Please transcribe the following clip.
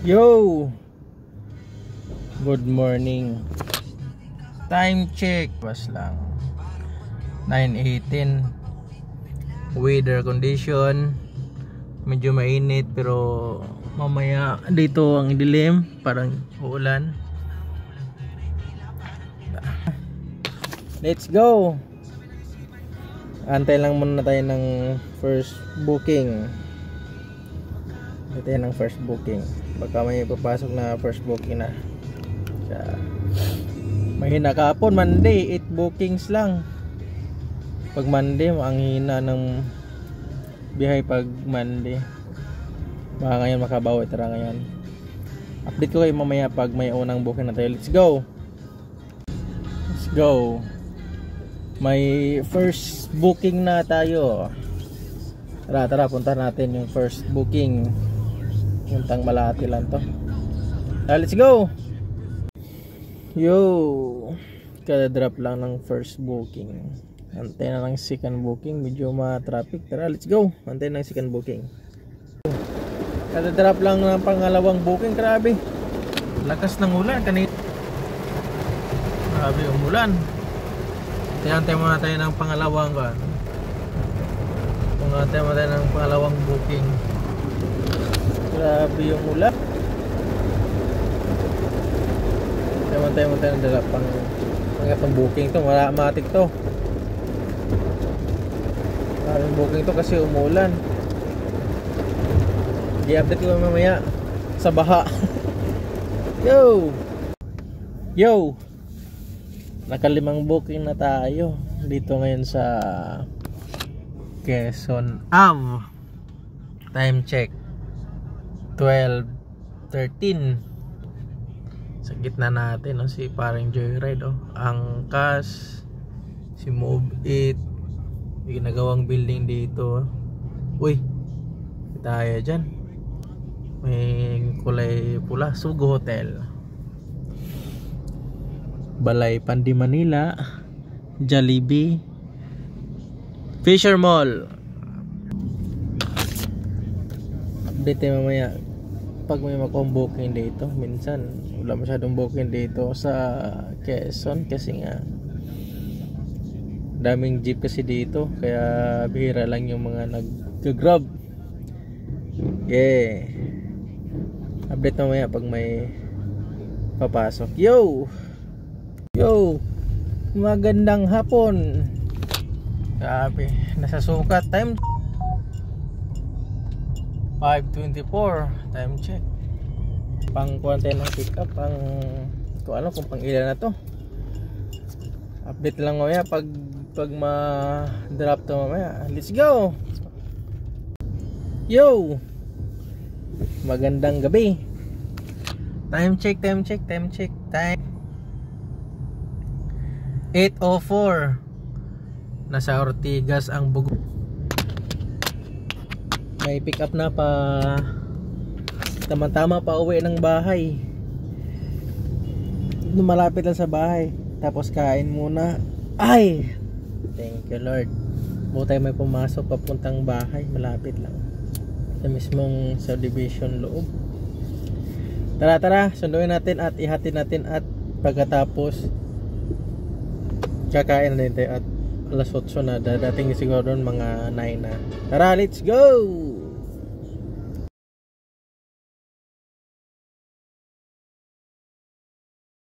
Yo! Good morning. Time check. Pas lang 9:18. Weather condition medyo mainit pero mamaya dito ang dilim, parang uulan. Let's go. Antay lang muna tayo ng first booking. Ito yan ang first booking. Baka may papasok na first booking na. Mahina kahapon Monday 8 bookings lang. Pag Monday ang hina ng biyahe pag Monday. Baka ngayon makabawi. Tara ngayon update ko kayo mamaya pag may unang booking na tayo. Let's go. Let's go. May first booking na tayo. Tara punta natin yung first booking. Puntang Malati lang to. Let's go. Yo, kada drop lang ng first booking. Antay na ng second booking. Medyo ma-traffic. Tara, let's go. Antay na ng second booking. Kada drop lang ng pangalawang booking. Grabe, lakas ng ulan kanina. Grabe yung ulan. Antay muna tayo ng pangalawang antay muna tayo ng pangalawang booking. Grabe yung ulan. Tayo ng dala pangatong booking to. Matik to. Maraming booking to kasi umulan. I-update ko mamaya sa baha. Yo, nakalimang booking na tayo dito ngayon sa Quezon Ave. Time check 12:13. Sa gitna natin si paring Joyride ang Angkas, si Move It, may ginagawang building dito. Uy, tayo dyan, may kulay pula, Sugo Hotel, Balay Pandi Manila, Jollibee, Fisher Mall. Update tayo mamaya pag may makuha booking dito. Minsan wala masyadong booking dito sa Quezon kasi nga daming jeep kasi dito, kaya bihira lang yung mga nag-grab. Update mamaya pag may papasok. Yo, magandang hapon. Grabe, nasa sukat. Time 5:24. Time check. Pang kuwantin ng pick up. Kung ano, kung pang ilan na to. Update lang mamaya pag ma-drop to mamaya. Let's go. Yo, magandang gabi. Time check. Time 8:04. Nasa Ortigas ang Bugo. May pick up na pa, tama pa uwi ng bahay. Malapit lang sa bahay. Tapos kain muna. Ay, thank you Lord. Buti may pumasok papuntang bahay. Malapit lang sa mismong subdivision loob. Tara, sunduin natin at ihatid natin. At pagkatapos kakain na din tayo. At alas 8 na, dadating siguro doon mga 9 na. Tara, let's go.